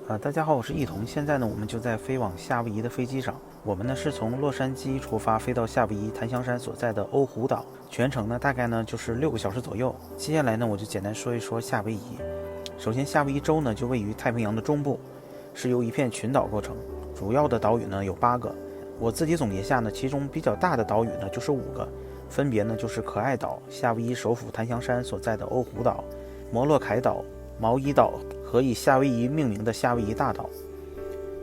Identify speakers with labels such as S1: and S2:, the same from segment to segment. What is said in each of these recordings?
S1: 大家好，我是易彤。现在呢，我们就在飞往夏威夷的飞机上。我们呢是从洛杉矶出发，飞到夏威夷檀香山所在的欧胡岛，全程呢大概呢就是6个小时左右。接下来呢，我就简单说一说夏威夷。首先，夏威夷州呢就位于太平洋的中部，是由一片群岛构成，主要的岛屿呢有8个。我自己总结下呢，其中比较大的岛屿呢就是5个，分别呢就是可爱岛、夏威夷首府檀香山所在的欧胡岛、摩洛凯岛、毛伊岛和以夏威夷命名的夏威夷大岛。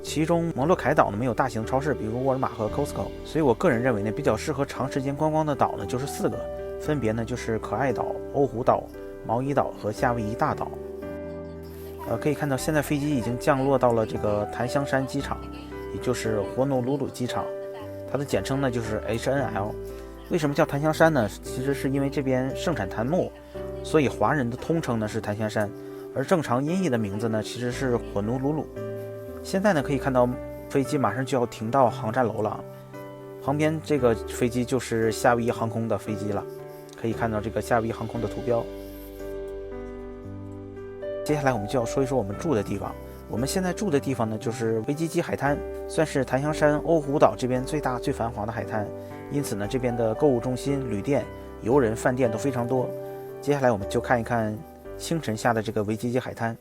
S1: 其中摩洛凯岛呢没有大型超市，比如沃尔玛和 Costco， 所以我个人认为呢，比较适合长时间观光的岛呢就是4个，分别呢就是可爱岛、欧胡岛、毛伊岛和夏威夷大岛。可以看到现在飞机已经降落到了这个檀香山机场，也就是活努鲁鲁机场，它的简称呢就是 HNL。 为什么叫檀香山呢？其实是因为这边盛产檀木，所以华人的通称呢是檀香山，而正常音译的名字呢其实是活努鲁鲁。现在呢可以看到飞机马上就要停到航站楼了，旁边这个飞机就是夏威夷航空的飞机了，可以看到这个夏威夷航空的图标。接下来我们就要说一说我们住的地方。我们现在住的地方呢就是维基基海滩，算是檀香山欧胡岛这边最大最繁华的海滩，因此呢这边的购物中心、旅店、游人、饭店都非常多。接下来我们就看一看清晨下的这个维基基海滩。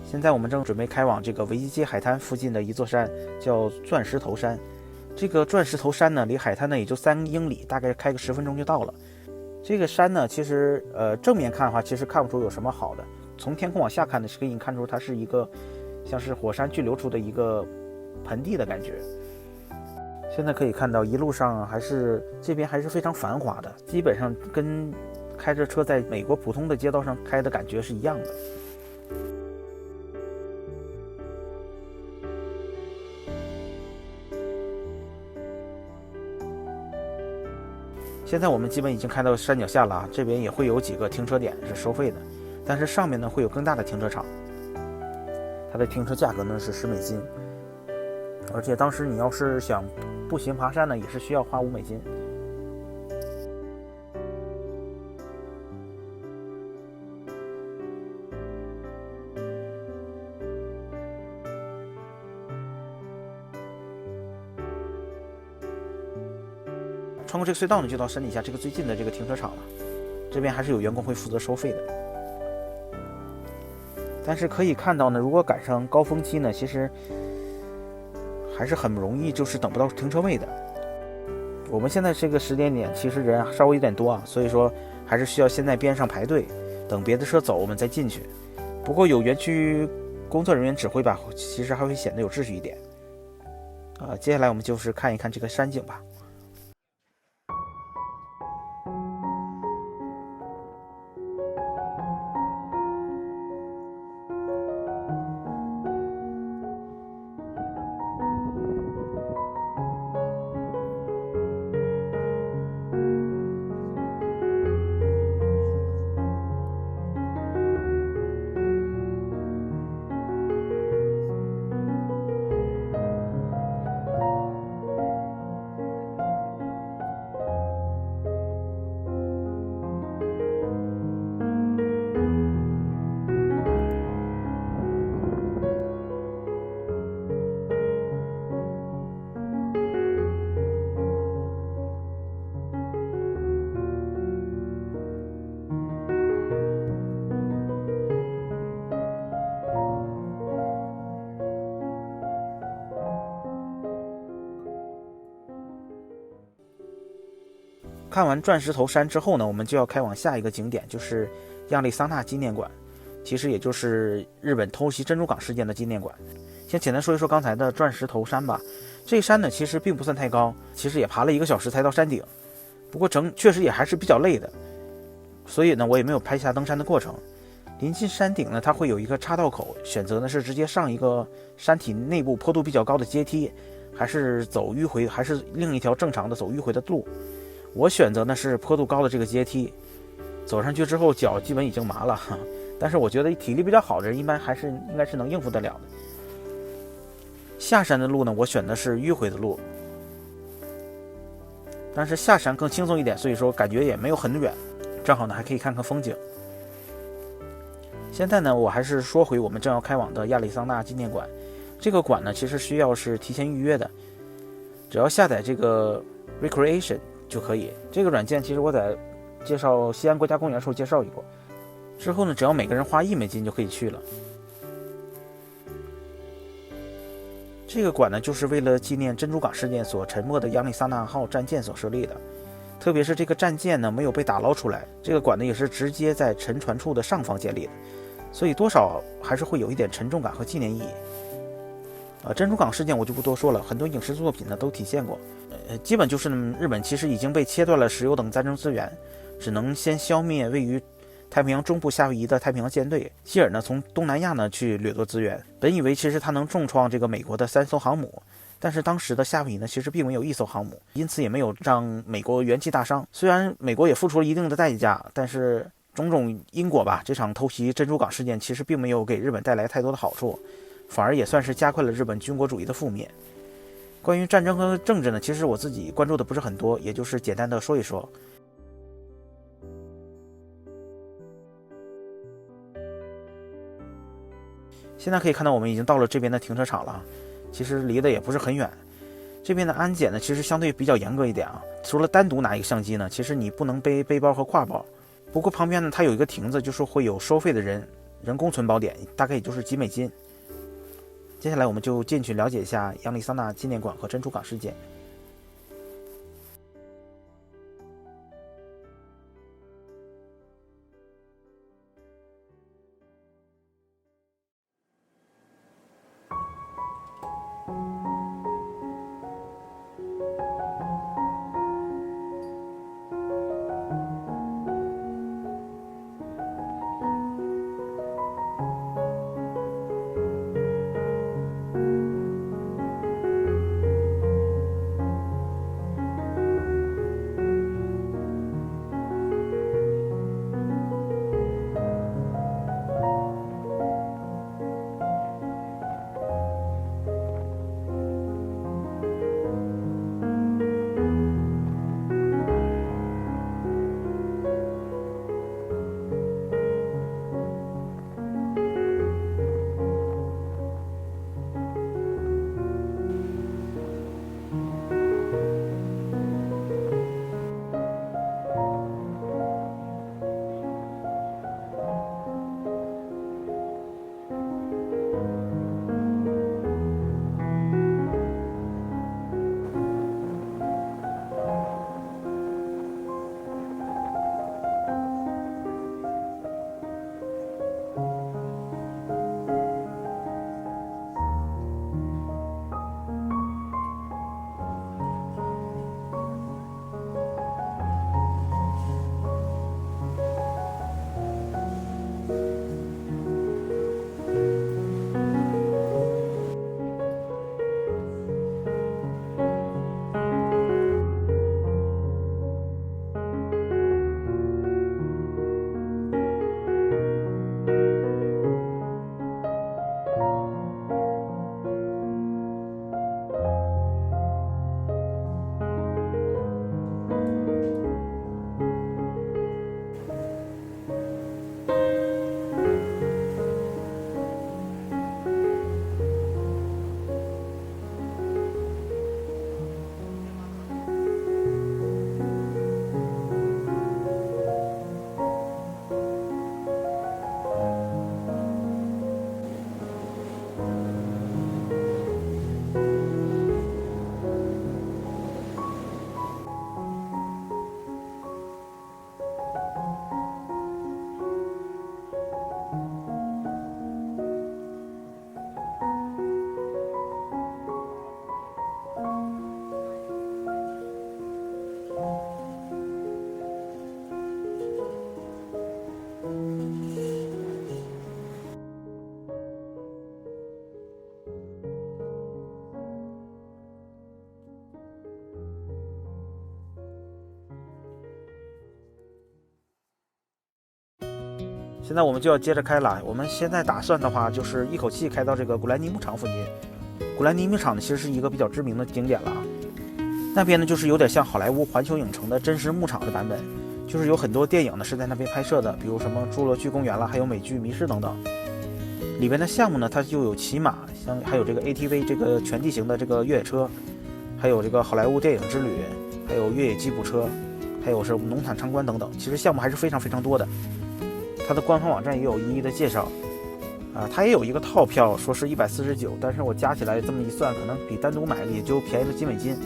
S1: 现在我们正准备开往这个维基基海滩附近的一座山，叫钻石头山。这个钻石头山呢，离海滩呢也就3英里，大概开个10分钟就到了。这个山呢，其实正面看的话，其实看不出有什么好的。从天空往下看呢，是可以看出它是一个像是火山聚流出的一个盆地的感觉。现在可以看到一路上这边还是非常繁华的，基本上跟开着车在美国普通的街道上开的感觉是一样的。现在我们基本已经开到山脚下了，这边也会有几个停车点是收费的，但是上面呢会有更大的停车场，它的停车价格呢是$10，而且当时你要是想步行爬山呢，也是需要花$5。穿过这个隧道呢，就到山底下这个最近的这个停车场了。这边还是有员工会负责收费的。但是可以看到呢，如果赶上高峰期呢，其实还是很容易就是等不到停车位的。我们现在这个时间点其实人稍微有点多啊，所以说还是需要先在边上排队，等别的车走我们再进去。不过有园区工作人员指挥吧，其实还会显得有秩序一点。接下来我们就是看一看这个山景吧。看完钻石头山之后呢，我们就要开往下一个景点，就是亚利桑那纪念馆，其实也就是日本偷袭珍珠港事件的纪念馆。先简单说一说刚才的钻石头山吧。这山呢其实并不算太高，其实也爬了1个小时才到山顶，不过确实也还是比较累的，所以呢我也没有拍下登山的过程。临近山顶呢，它会有一个岔道口，选择呢是直接上一个山体内部坡度比较高的阶梯，还是走迂回，还是另一条正常的走迂回的路。我选择呢是坡度高的这个阶梯，走上去之后脚基本已经麻了，但是我觉得体力比较好的人一般应该是能应付得了的。下山的路呢，我选的是迂回的路，但是下山更轻松一点，所以说感觉也没有很远，正好呢还可以看看风景。现在呢，我还是说回我们正要开往的亚利桑那纪念馆。这个馆呢，其实需要是提前预约的，只要下载这个 Recreation 就可以。这个软件其实我在介绍西安国家公园的时候介绍过。之后呢，只要每个人花$1就可以去了。这个馆呢，就是为了纪念珍珠港事件所沉没的亚利桑那号战舰所设立的。特别是这个战舰呢没有被打捞出来，这个馆呢也是直接在沉船处的上方建立的，所以多少还是会有一点沉重感和纪念意义。珍珠港事件我就不多说了，很多影视作品呢都体现过。基本就是日本其实已经被切断了石油等战争资源，只能先消灭位于太平洋中部夏威夷的太平洋舰队，继而呢从东南亚呢去掠夺资源。本以为其实它能重创这个美国的3艘航母，但是当时的夏威夷呢其实并没有1艘航母，因此也没有让美国元气大伤。虽然美国也付出了一定的代价，但是种种因果吧，这场偷袭珍珠港事件其实并没有给日本带来太多的好处，反而也算是加快了日本军国主义的覆灭。关于战争和政治呢，其实我自己关注的不是很多，也就是简单的说一说。现在可以看到我们已经到了这边的停车场了，其实离得也不是很远。这边的安检呢其实相对比较严格一点啊，除了单独拿一个相机呢，其实你不能背背包和挎包。不过旁边呢它有一个亭子，就是会有收费的人工存宝点，大概也就是几美金。接下来我们就进去了解一下亚利桑那纪念馆和珍珠港事件。现在我们就要接着开了。我们现在打算的话，就是一口气开到这个古兰尼牧场附近。古兰尼牧场呢，其实是一个比较知名的景点了啊。那边呢，就是有点像好莱坞环球影城的真实牧场的版本，就是有很多电影呢是在那边拍摄的，比如什么《侏罗纪公园》了，还有美剧《迷失》等等。里边的项目呢，它就有骑马，还有这个 ATV 这个全地形的这个越野车，还有这个好莱坞电影之旅，还有越野吉普车，还有是农场参观等等。其实项目还是非常非常多的。它的官方网站也有一一的介绍。它也有一个套票，说是149，但是我加起来这么一算，可能比单独买也就便宜了几美金。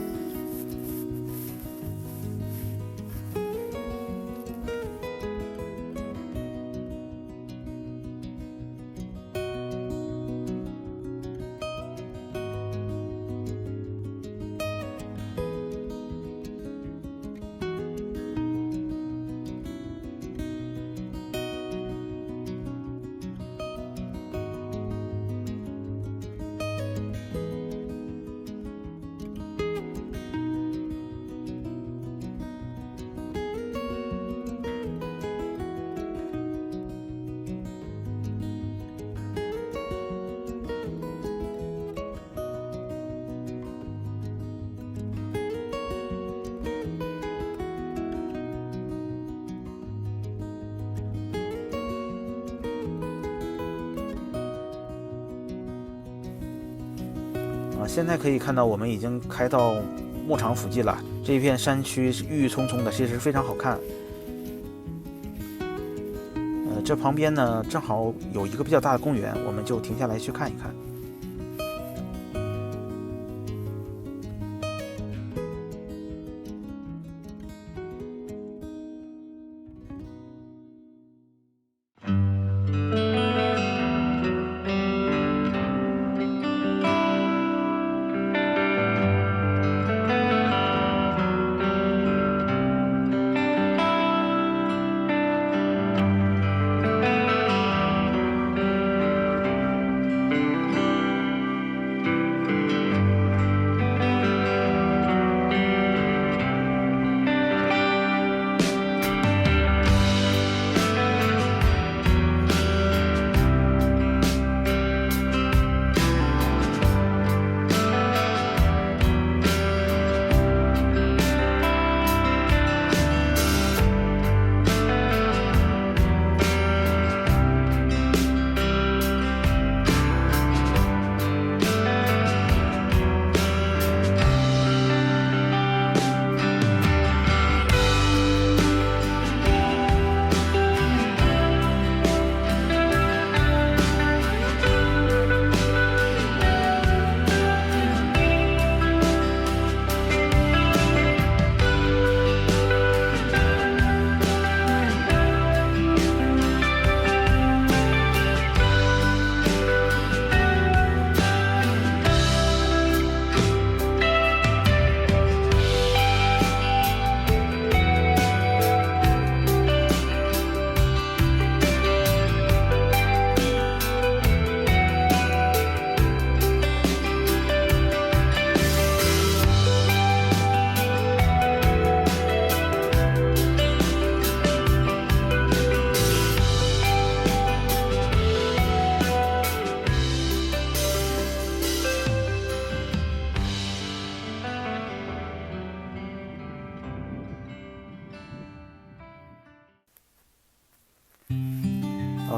S1: 现在可以看到我们已经开到牧场附近了，这一片山区是郁郁葱葱的，其实非常好看。这旁边呢正好有一个比较大的公园，我们就停下来去看一看。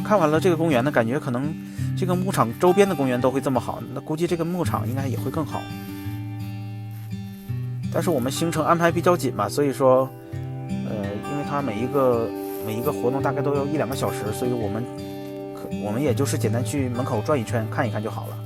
S1: 看完了这个公园呢，感觉可能这个牧场周边的公园都会这么好，那估计这个牧场应该也会更好。但是我们行程安排比较紧嘛，所以说，因为它每一个活动大概都要1-2个小时，所以我们也就是简单去门口转一圈看一看就好了。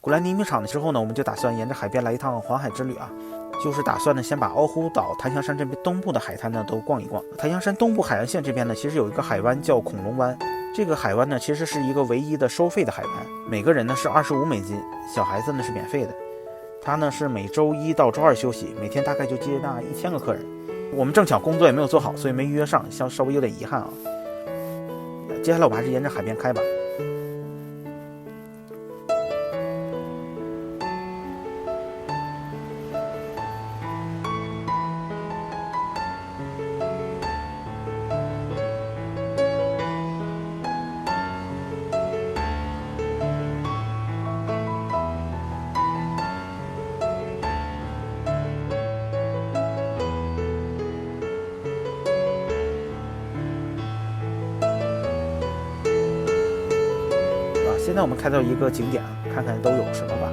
S1: 古兰尼米场之后呢，我们就打算沿着海边来一趟环海之旅啊，就是打算呢先把欧胡岛、檀香山这边东部的海滩呢都逛一逛。檀香山东部海岸线这边呢，其实有一个海湾叫恐龙湾，这个海湾呢其实是一个唯一的收费的海湾，每个人呢是$25，小孩子呢是免费的。它呢是每周1到周2休息，每天大概就接纳1000个客人。我们正巧工作也没有做好，所以没预约上，稍微有点遗憾啊。接下来我们还是沿着海边开吧。现在我们开到一个景点，看看都有什么吧。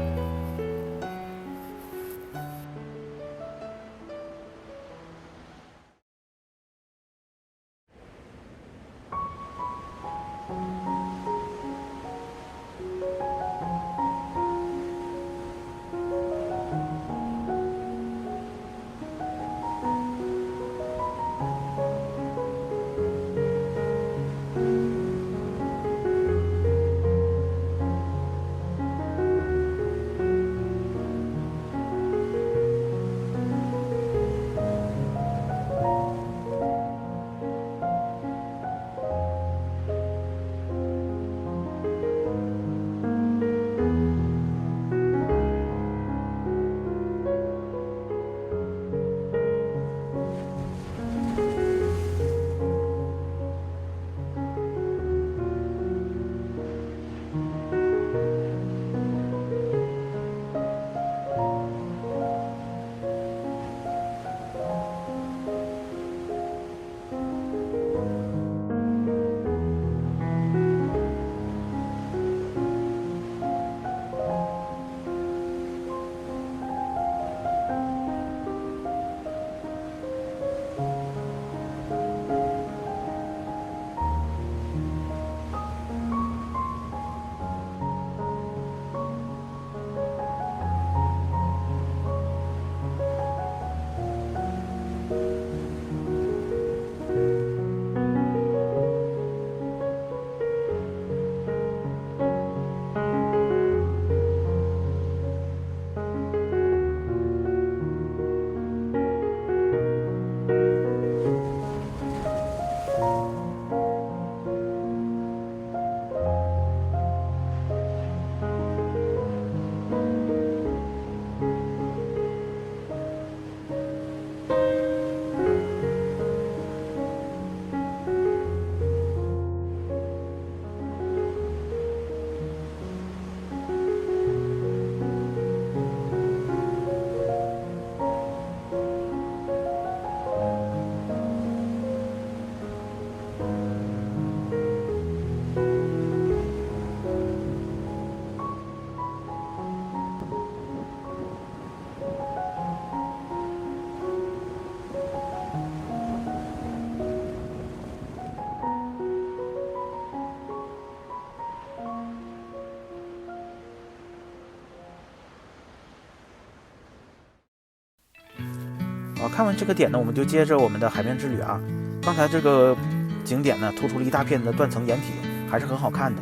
S1: 看完这个点呢，我们就接着我们的海边之旅啊。刚才这个景点呢，突出了一大片的断层岩体，还是很好看的。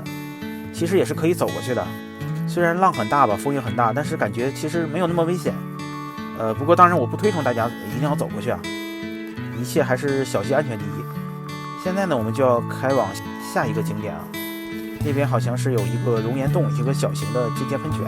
S1: 其实也是可以走过去的，虽然浪很大吧，风也很大，但是感觉其实没有那么危险。不过当然我不推崇大家一定要走过去啊，一切还是小心安全第一。现在呢，我们就要开往下一个景点啊，那边好像是有一个熔岩洞，一个小型的间接喷泉。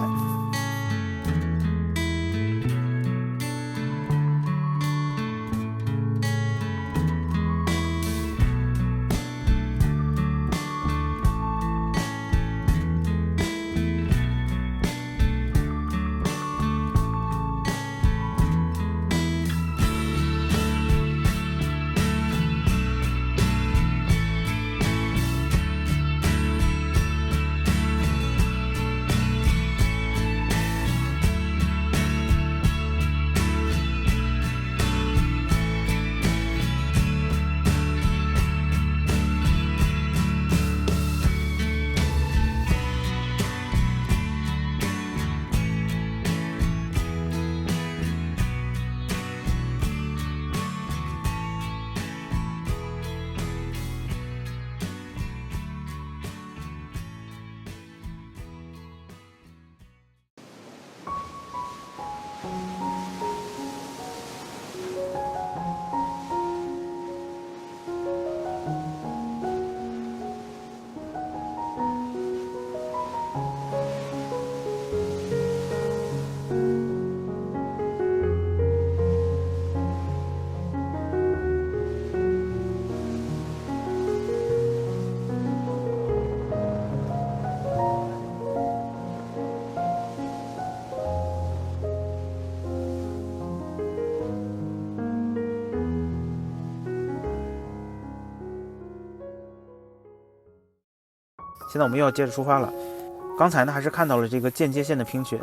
S1: 现在我们又要接着出发了。刚才呢还是看到了这个间接线的平群，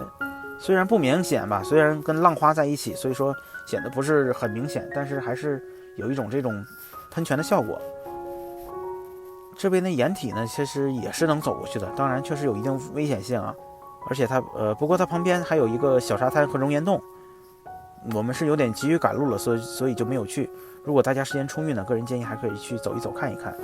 S1: 虽然不明显吧，虽然跟浪花在一起，所以说显得不是很明显，但是还是有一种这种喷泉的效果。这边的掩体呢其实也是能走过去的，当然确实有一定危险性啊。而且不过它旁边还有一个小沙滩和熔岩洞，我们是有点急于赶路了，所以就没有去。如果大家时间充裕呢，个人建议还可以去走一走看一看。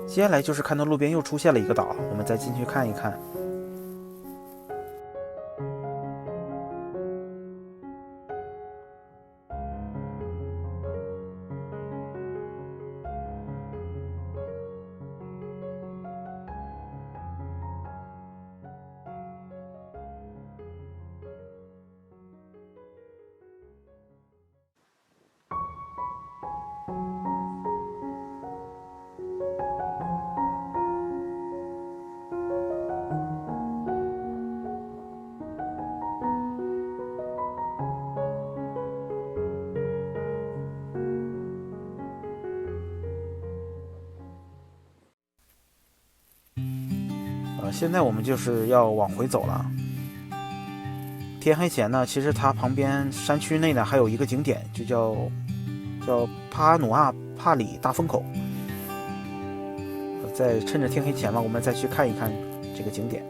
S1: 接下来就是看到路边又出现了一个岛，我们再进去看一看。现在我们就是要往回走了。天黑前呢，其实它旁边山区内呢还有一个景点，就叫帕努阿帕里大风口。再趁着天黑前嘛，我们再去看一看这个景点。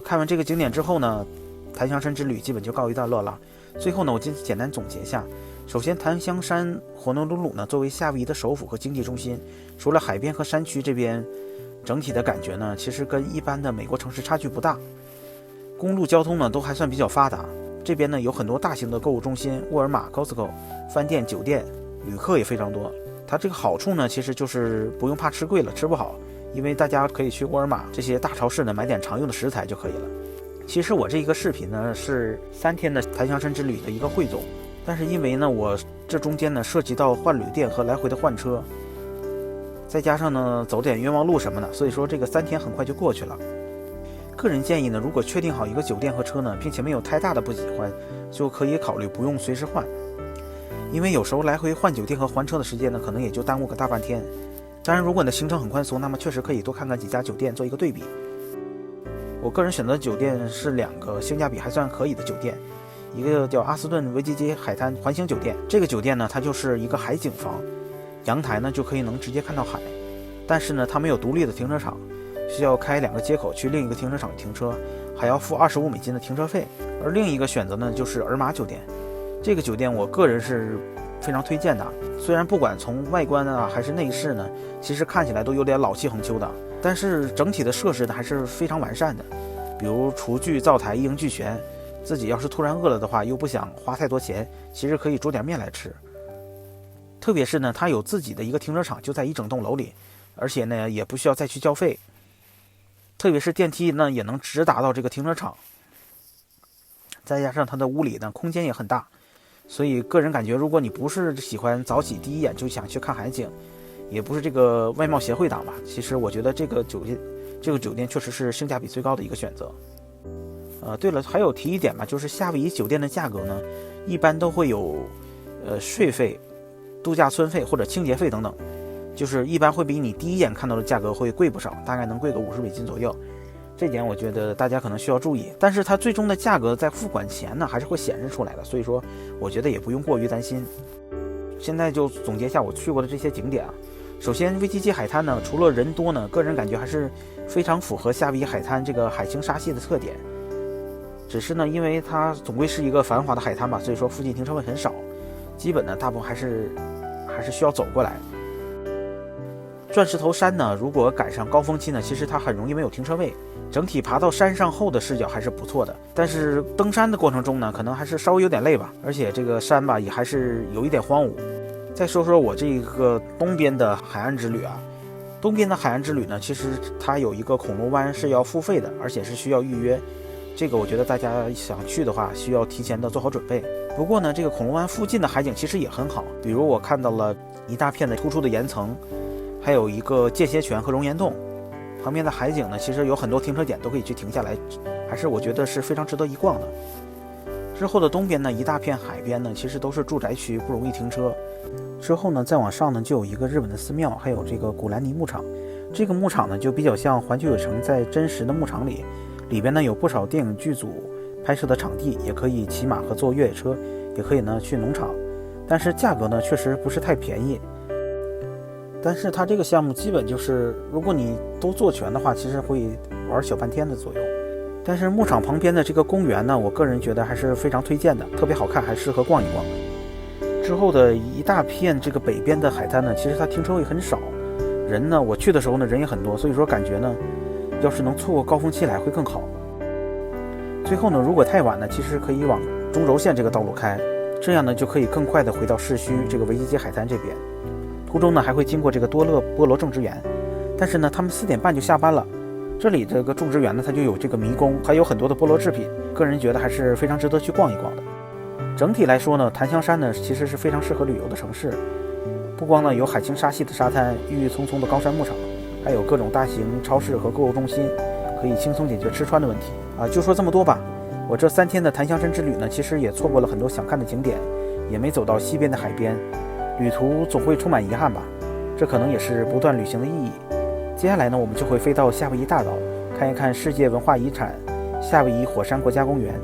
S1: 看完这个景点之后呢，檀香山之旅基本就告一段落了。最后呢，我简单总结一下。首先，檀香山火奴鲁鲁呢，作为夏威夷的首府和经济中心，除了海边和山区这边，整体的感觉呢，其实跟一般的美国城市差距不大。公路交通呢，都还算比较发达。这边呢，有很多大型的购物中心，沃尔玛、Costco、饭店、酒店，旅客也非常多。它这个好处呢，其实就是不用怕吃贵了，吃不好。因为大家可以去沃尔玛这些大超市呢买点常用的食材就可以了。其实我这一个视频呢是3天的檀香山之旅的一个汇总，但是因为呢我这中间呢涉及到换旅店和来回的换车，再加上呢走点冤枉路什么的，所以说这个3天很快就过去了。个人建议呢，如果确定好一个酒店和车呢，并且没有太大的不喜欢，就可以考虑不用随时换，因为有时候来回换酒店和还车的时间呢，可能也就耽误个大半天。当然，如果你的行程很宽松，那么确实可以多看看几家酒店做一个对比。我个人选择的酒店是2个性价比还算可以的酒店，一个叫阿斯顿维吉街海滩环形酒店，这个酒店呢，它就是一个海景房，阳台呢就可以能直接看到海，但是呢它没有独立的停车场，需要开2个接口去另一个停车场停车，还要付$25的停车费。而另一个选择呢就是尔玛酒店，这个酒店我个人是非常推荐的，虽然不管从外观啊还是内饰呢，其实看起来都有点老气横秋的，但是整体的设施呢还是非常完善的，比如厨具灶台一应俱全，自己要是突然饿了的话，又不想花太多钱，其实可以煮点面来吃。特别是呢它有自己的一个停车场就在一整栋楼里，而且呢也不需要再去交费，特别是电梯呢也能直达到这个停车场，再加上它的屋里呢空间也很大，所以个人感觉，如果你不是喜欢早起第一眼就想去看海景，也不是这个外贸协会党吧，其实我觉得这个酒店确实是性价比最高的一个选择。对了，还有提一点吧，就是夏威夷酒店的价格呢，一般都会有税费、度假村费或者清洁费等等，就是一般会比你第一眼看到的价格会贵不少，大概能贵个$50左右。这点我觉得大家可能需要注意，但是它最终的价格在付款前呢还是会显示出来的，所以说我觉得也不用过于担心。现在就总结一下我去过的这些景点啊。首先维基街海滩呢，除了人多呢，个人感觉还是非常符合夏威夷海滩这个海清沙系的特点，只是呢因为它总归是一个繁华的海滩吧，所以说附近停车位很少，基本呢大部分还是需要走过来。钻石头山呢，如果赶上高峰期呢，其实它很容易没有停车位，整体爬到山上后的视角还是不错的，但是登山的过程中呢，可能还是稍微有点累吧，而且这个山吧也还是有一点荒芜。再说说我这个东边的海岸之旅啊，东边的海岸之旅呢，其实它有一个恐龙湾是要付费的，而且是需要预约，这个我觉得大家想去的话需要提前的做好准备。不过呢，这个恐龙湾附近的海景其实也很好，比如我看到了一大片的突出的岩层，还有一个间歇泉和熔岩洞，旁边的海景呢，其实有很多停车点都可以去停下来，还是我觉得是非常值得一逛的。之后的东边呢，一大片海边呢，其实都是住宅区，不容易停车。之后呢，再往上呢，就有一个日本的寺庙，还有这个古兰尼牧场。这个牧场呢，就比较像环球影城在真实的牧场里，里边呢有不少电影剧组拍摄的场地，也可以骑马和坐越野车，也可以呢去农场，但是价格呢确实不是太便宜。但是它这个项目基本就是，如果你都做全的话，其实会玩小半天的左右。但是牧场旁边的这个公园呢，我个人觉得还是非常推荐的，特别好看，还适合逛一逛。之后的一大片这个北边的海滩呢，其实它停车位很少，人呢，我去的时候呢人也很多，所以说感觉呢，要是能错过高峰期来会更好。最后呢，如果太晚呢，其实可以往中轴线这个道路开，这样呢就可以更快的回到市区这个维基街海滩这边。途中呢还会经过这个多乐菠萝种植园，但是呢他们4点半就下班了。这里这个种植园呢，它就有这个迷宫，还有很多的菠萝制品，个人觉得还是非常值得去逛一逛的。整体来说呢，檀香山呢其实是非常适合旅游的城市，不光呢有海清沙系的沙滩、郁郁葱葱的高山牧场，还有各种大型超市和购物中心，可以轻松解决吃穿的问题啊。就说这么多吧。我这3天的檀香山之旅呢，其实也错过了很多想看的景点，也没走到西边的海边，旅途总会充满遗憾吧，这可能也是不断旅行的意义。接下来呢，我们就会飞到夏威夷大岛，看一看世界文化遗产夏威夷火山国家公园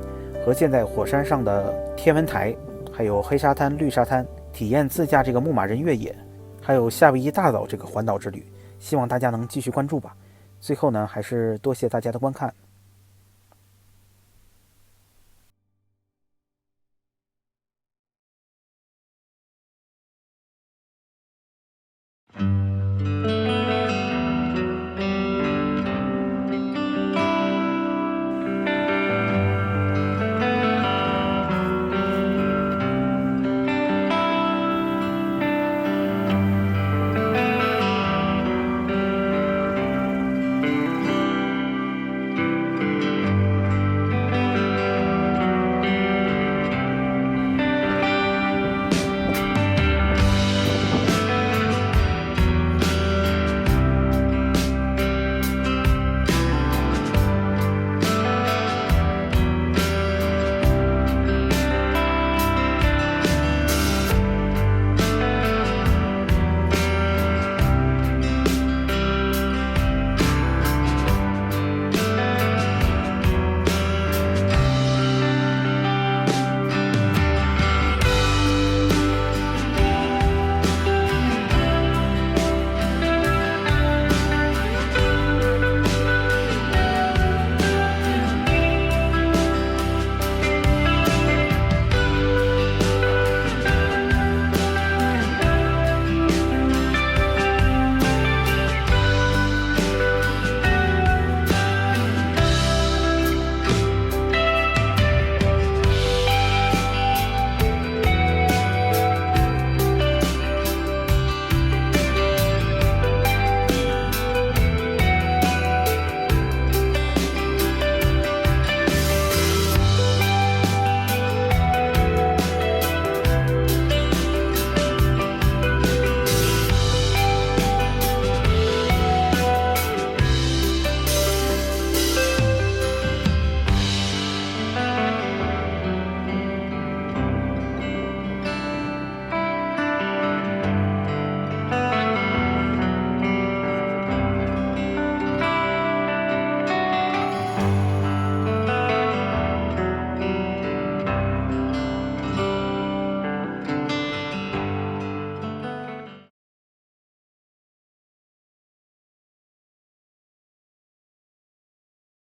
S1: 和建在火山上的天文台，还有黑沙滩、绿沙滩，体验自驾这个牧马人越野，还有夏威夷大岛这个环岛之旅。希望大家能继续关注吧。最后呢，还是多谢大家的观看。